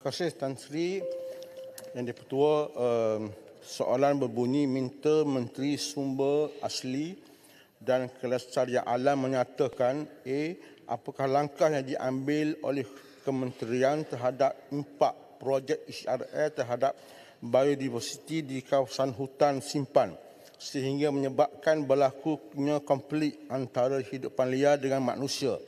kasih Tan Sri Yang di-Pertua. Soalan berbunyi minta Menteri Sumber Asli dan Kelestarian Alam menyatakan apakah langkah yang diambil oleh kementerian terhadap impak projek ICRL terhadap biodiversiti di kawasan hutan simpan sehingga menyebabkan berlakunya konflik antara hidupan liar dengan manusia.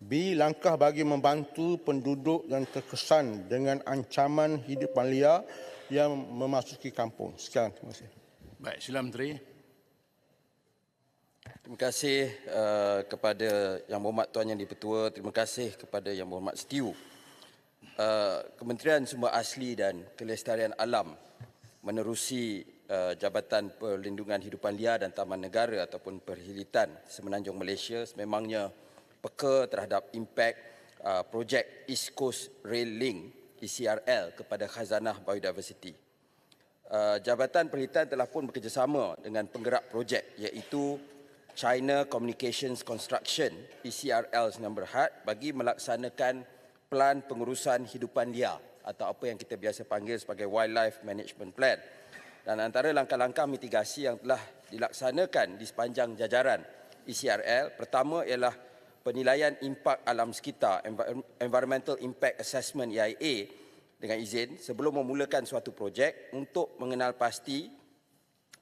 B. Langkah bagi membantu penduduk yang terkesan dengan ancaman hidupan liar yang memasuki kampung. Sekian, terima kasih. Baik, sila Menteri. Terima kasih kepada Yang Berhormat Tuan Yang di-Pertua. Terima kasih kepada Yang Berhormat Setiu. Kementerian Sumber Asli dan Kelestarian Alam menerusi Jabatan Perlindungan Hidupan Liar dan Taman Negara ataupun Perhilitan Semenanjung Malaysia sememangnya peka terhadap impak projek East Coast Rail Link ECRL kepada khazanah biodiversiti. Jabatan Perhilitan telah pun bekerjasama dengan penggerak projek iaitu China Communications Construction ECRL Sdn Bhd bagi melaksanakan Pelan Pengurusan Hidupan Liar atau apa yang kita biasa panggil sebagai Wildlife Management Plan. Dan antara langkah-langkah mitigasi yang telah dilaksanakan di sepanjang jajaran ECRL, pertama ialah penilaian impak alam sekitar, Environmental Impact Assessment EIA dengan izin sebelum memulakan suatu projek untuk mengenal pasti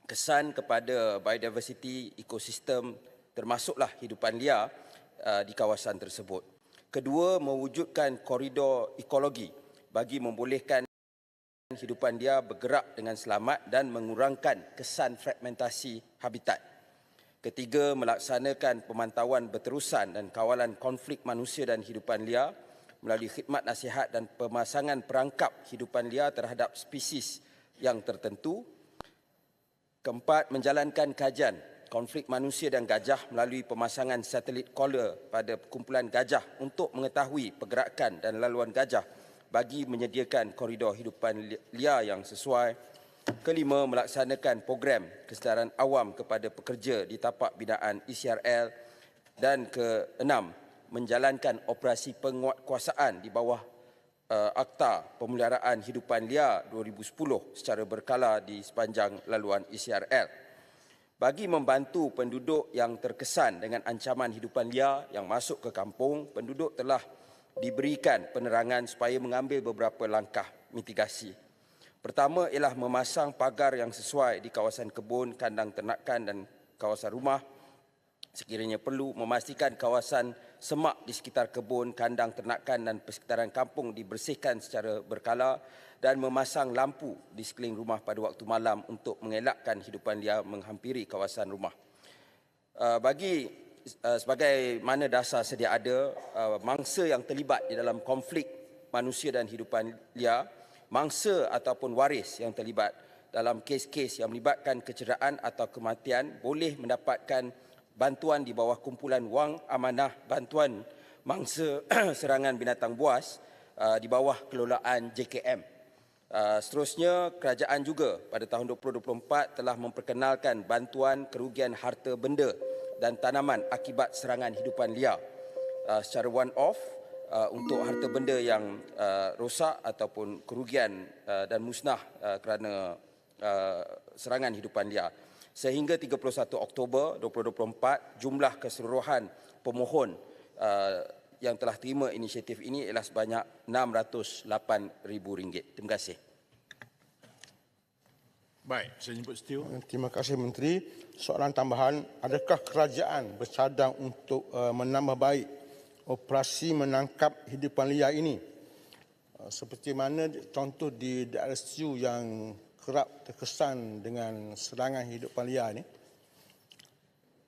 kesan kepada biodiversiti ekosistem termasuklah hidupan liar di kawasan tersebut. Kedua, mewujudkan koridor ekologi bagi membolehkan hidupan liar bergerak dengan selamat dan mengurangkan kesan fragmentasi habitat. Ketiga, melaksanakan pemantauan berterusan dan kawalan konflik manusia dan hidupan liar melalui khidmat nasihat dan pemasangan perangkap hidupan liar terhadap spesies yang tertentu. Keempat, menjalankan kajian konflik manusia dan gajah melalui pemasangan satelit collar pada kumpulan gajah untuk mengetahui pergerakan dan laluan gajah bagi menyediakan koridor hidupan liar yang sesuai. Kelima, melaksanakan program kesedaran awam kepada pekerja di tapak binaan ECRL. Dan keenam, menjalankan operasi penguatkuasaan di bawah Akta Pemeliharaan Hidupan Liar 2010 secara berkala di sepanjang laluan ECRL. Bagi membantu penduduk yang terkesan dengan ancaman hidupan liar yang masuk ke kampung, penduduk telah diberikan penerangan supaya mengambil beberapa langkah mitigasi. Pertama ialah memasang pagar yang sesuai di kawasan kebun, kandang ternakan dan kawasan rumah. Sekiranya perlu, memastikan kawasan semak di sekitar kebun, kandang ternakan dan persekitaran kampung dibersihkan secara berkala dan memasang lampu di sekeliling rumah pada waktu malam untuk mengelakkan hidupan liar menghampiri kawasan rumah. Sebagai mana dasar sedia ada, mangsa yang terlibat di dalam konflik manusia dan hidupan liar, mangsa ataupun waris yang terlibat dalam kes-kes yang melibatkan kecederaan atau kematian boleh mendapatkan bantuan di bawah kumpulan wang amanah bantuan mangsa serangan binatang buas di bawah kelolaan JKM. Seterusnya, kerajaan juga pada tahun 2024 telah memperkenalkan bantuan kerugian harta benda dan tanaman akibat serangan hidupan liar secara one-off untuk harta benda yang rosak ataupun kerugian dan musnah kerana serangan hidupan liar. Sehingga 31 Oktober 2024, jumlah keseluruhan pemohon yang telah terima inisiatif ini ialah sebanyak RM608,000. Terima kasih. Baik, saya jemput Setiu. Terima kasih Menteri. Soalan tambahan, adakah kerajaan bercadang untuk menambah baik operasi menangkap hidupan liar ini? Seperti mana contoh di daerah Setiu yang kerap terkesan dengan serangan hidupan liar ini,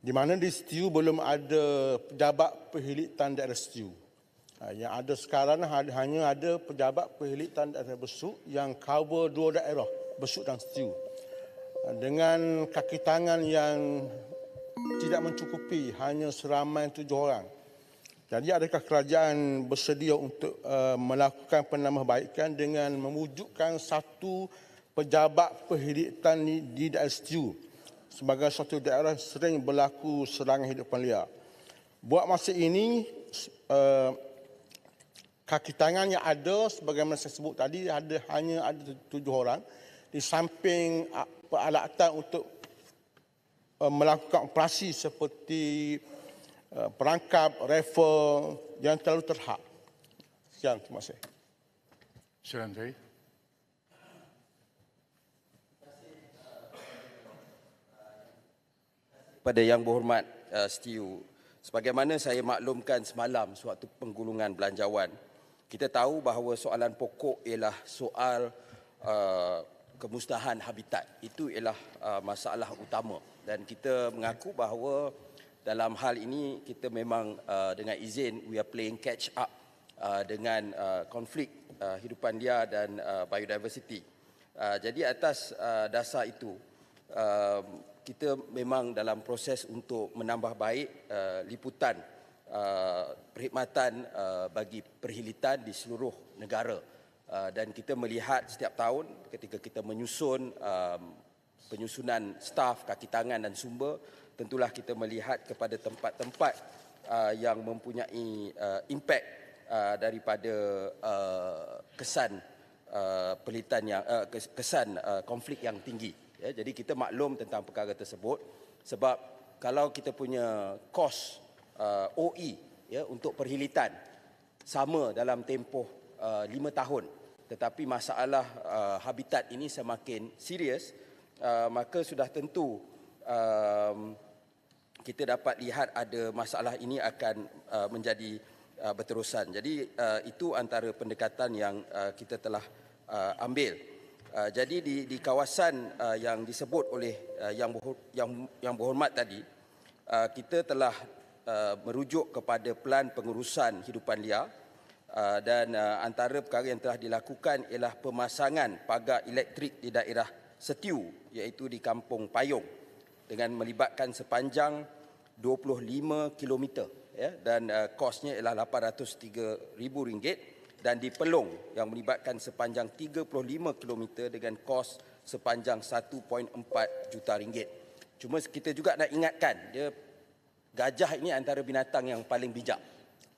di mana di Setiu belum ada pejabat perhilitan daerah Setiu. Yang ada sekarang hanya ada pejabat perhilitan daerah Besut yang cover dua daerah, Besut dan Setiu. Dengan kaki tangan yang tidak mencukupi, hanya seramai 7 orang. Jadi adakah kerajaan bersedia untuk melakukan penambahbaikan dengan mewujudkan satu pejabat perhilitan di daerah Setiu sebagai satu daerah sering berlaku serangan hidupan liar? Buat masa ini, kaki tangan yang ada sebagaimana saya sebut tadi hanya ada 7 orang di samping peralatan untuk melakukan operasi seperti perangkap, rifle yang terlalu terhad. Sekian, terima kasih. Sila Menteri. Pada Yang Berhormat Setiu, sebagaimana saya maklumkan semalam sewaktu penggulungan belanjawan, kita tahu bahawa soalan pokok ialah soal kemusnahan habitat. Itu ialah masalah utama dan kita mengaku bahawa dalam hal ini kita memang dengan izin we are playing catch up dengan konflik hidupan liar dan biodiversity. Jadi atas dasar itu kita memang dalam proses untuk menambah baik liputan perkhidmatan bagi perkhidmatan di seluruh negara. Dan kita melihat setiap tahun ketika kita menyusun penyusunan staf, kaki tangan dan sumber, tentulah kita melihat kepada tempat-tempat yang mempunyai impak daripada kesan pelitan yang kesan konflik yang tinggi. Ya, jadi kita maklum tentang perkara tersebut sebab kalau kita punya kos OE ya, untuk perkhidmatan sama dalam tempoh 5 tahun, tetapi masalah habitat ini semakin serius, maka sudah tentu kita dapat lihat ada masalah ini akan menjadi berterusan. Jadi itu antara pendekatan yang kita telah ambil. Jadi di kawasan yang disebut oleh yang berhormat tadi, kita telah merujuk kepada pelan pengurusan hidupan liar dan antara perkara yang telah dilakukan ialah pemasangan pagar elektrik di daerah Setiu iaitu di Kampung Payung dengan melibatkan sepanjang 25 km ya, dan kosnya ialah RM803,000 dan di Pelong yang melibatkan sepanjang 35 km dengan kos sepanjang RM1.4 juta. Cuma kita juga nak ingatkan, gajah ini antara binatang yang paling bijak.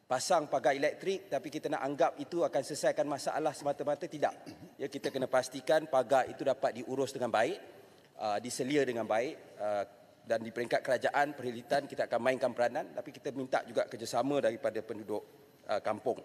Pasang pagar elektrik tapi kita nak anggap itu akan selesaikan masalah semata-mata, tidak. Ya, kita kena pastikan pagar itu dapat diurus dengan baik, diselia dengan baik, dan di peringkat kerajaan perkhidmatan kita akan mainkan peranan, tapi kita minta juga kerjasama daripada penduduk kampung.